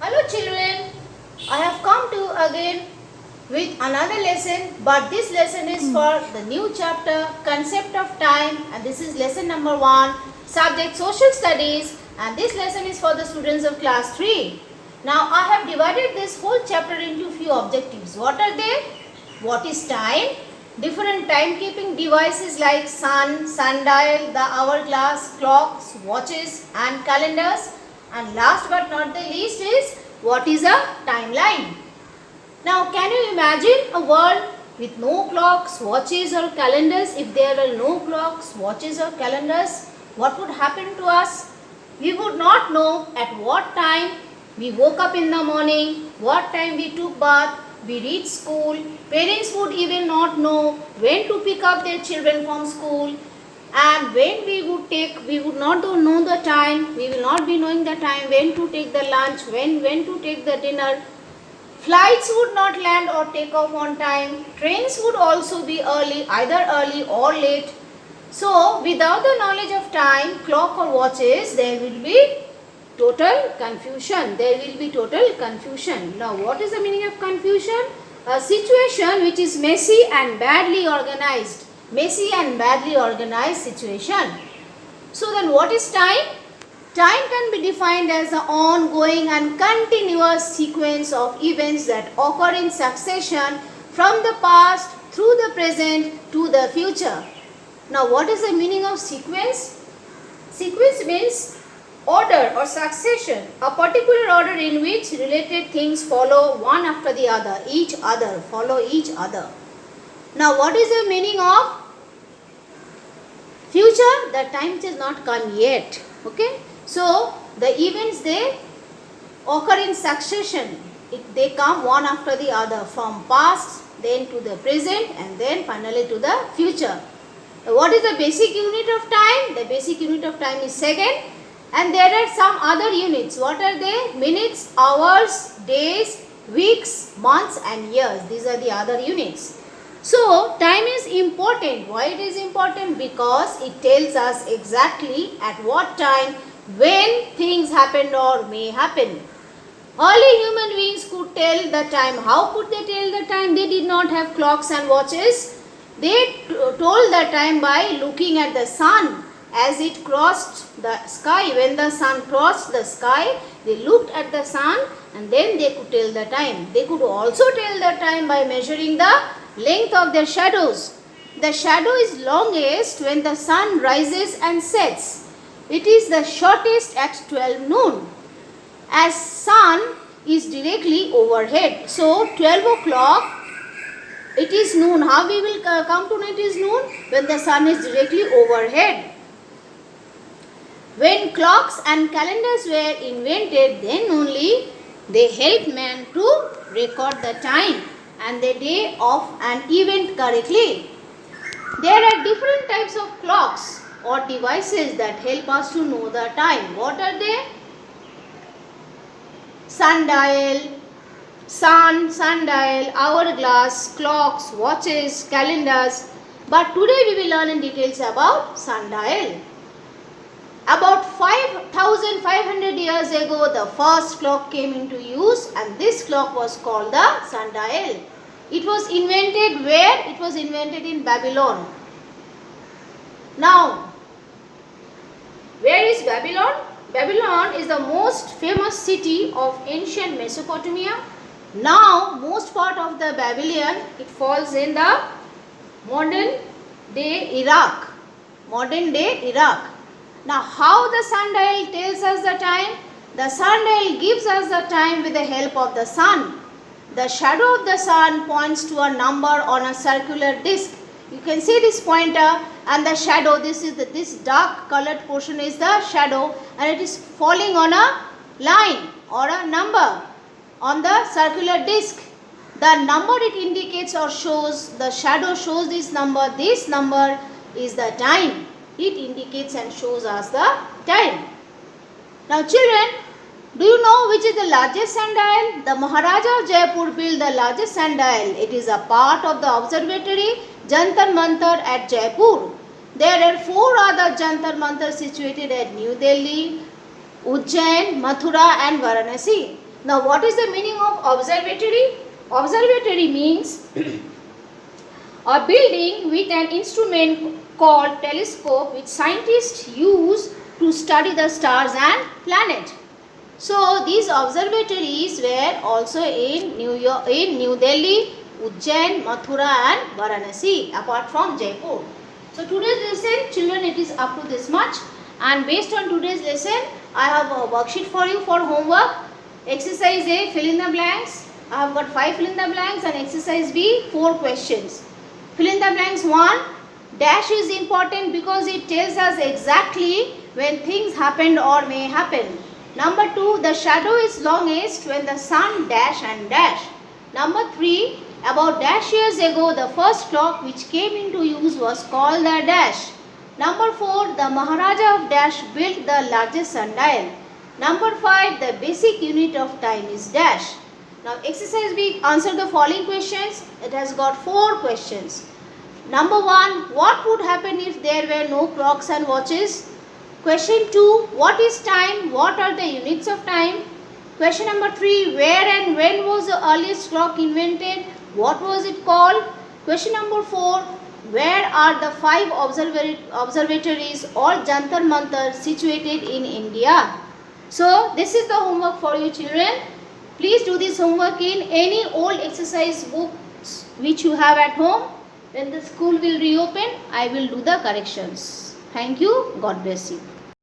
Hello children, I have come to again with another lesson, but this lesson is for the new chapter concept of time, and this is lesson number 1, subject social studies, and this lesson is for the students of class 3. Now I have divided this whole chapter into few objectives. What are they? What is time? Different timekeeping devices like sun, sundial, the hourglass, clocks, watches and calendars. And last but not the least is what is a timeline. Now can you imagine a world with no clocks, watches or calendars? If there were no clocks, watches or calendars, what would happen to us? We would not know at what time we woke up in the morning, what time we took bath, we reached school. Parents would even not know when to pick up their children from school. And when we would not know the time, we will not be knowing the time, when to take the lunch, when to take the dinner. Flights would not land or take off on time. Trains would also be either early or late. So, without the knowledge of time, clock or watches, there will be total confusion. Now, what is the meaning of confusion? A situation which is messy and badly organized. Situation. So then what is time? Time can be defined as the ongoing and continuous sequence of events that occur in succession from the past through the present to the future. Now what is the meaning of sequence? Sequence means order or succession, a particular order in which related things follow one after the other, follow each other. Now what is the meaning of future? The time which has not come yet. Okay. So the events, they occur in succession. They come one after the other, from past, then to the present, and then finally to the future. What is the basic unit of time? The basic unit of time is second. And there are some other units. What are they? Minutes, hours, days, weeks, months and years. These are the other units. So, time is important. Why it is important? Because it tells us exactly at what time, when things happened or may happen. Early human beings could tell the time. How could they tell the time? They did not have clocks and watches. They told the time by looking at the sun as it crossed the sky. When the sun crossed the sky, they looked at the sun and then they could tell the time. They could also tell the time by measuring the length of their shadows. The shadow is longest when the sun rises and sets. It is the shortest at 12 noon, as sun is directly overhead. So 12 o'clock, it is noon. How we will come to know it is noon? When the sun is directly overhead. When clocks and calendars were invented, then only they helped man to record the time and the day of an event correctly. There are different types of clocks or devices that help us to know the time. What are they? Sundial, hourglass, clocks, watches, calendars. But today we will learn in details about sundial. About 5,500 years ago, the first clock came into use, and this clock was called the sundial. It was invented where? It was invented in Babylon. Now, where is Babylon? Babylon is the most famous city of ancient Mesopotamia. Now, most part of the Babylon, it falls in the modern day Iraq. Now, how the sundial tells us the time? The sundial gives us the time with the help of the sun. The shadow of the sun points to a number on a circular disc. You can see this pointer and the shadow. This dark colored portion is the shadow, and it is falling on a line or a number on the circular disc. The number it indicates or shows, the shadow shows this number. This number is the time. It indicates and shows us the time. Now children, do you know which is the largest sundial? The Maharaja of Jaipur built the largest sundial. It is a part of the observatory Jantar Mantar at Jaipur. There are 4 other Jantar Mantars situated at New Delhi, Ujjain, Mathura and Varanasi. Now what is the meaning of observatory? Observatory means a building with an instrument called telescope which scientists use to study the stars and planets. So these observatories were also in New Delhi, Ujjain, Mathura and Varanasi, apart from Jaipur. So today's lesson, children, it is up to this much, and based on today's lesson I have a worksheet for you for homework. Exercise A, fill in the blanks. I have got 5 fill in the blanks, and exercise B, 4 questions. Fill in the blanks. 1. Dash is important because it tells us exactly when things happened or may happen. Number 2. The shadow is longest when the sun dash and dash. Number 3. About dash years ago, the first clock which came into use was called the dash. Number 4. The Maharaja of dash built the largest sundial. Number 5. The basic unit of time is dash. Now exercise B, answer the following questions. It has got 4 questions. Number 1. What would happen if there were no clocks and watches? Question 2. What is time? What are the units of time? Question number 3. Where and when was the earliest clock invented? What was it called? Question number 4. Where are the 5 observatories or Jantar Mantar situated in India? So this is the homework for you, children. Please do this homework in any old exercise books which you have at home. When the school will reopen, I will do the corrections. Thank you. God bless you.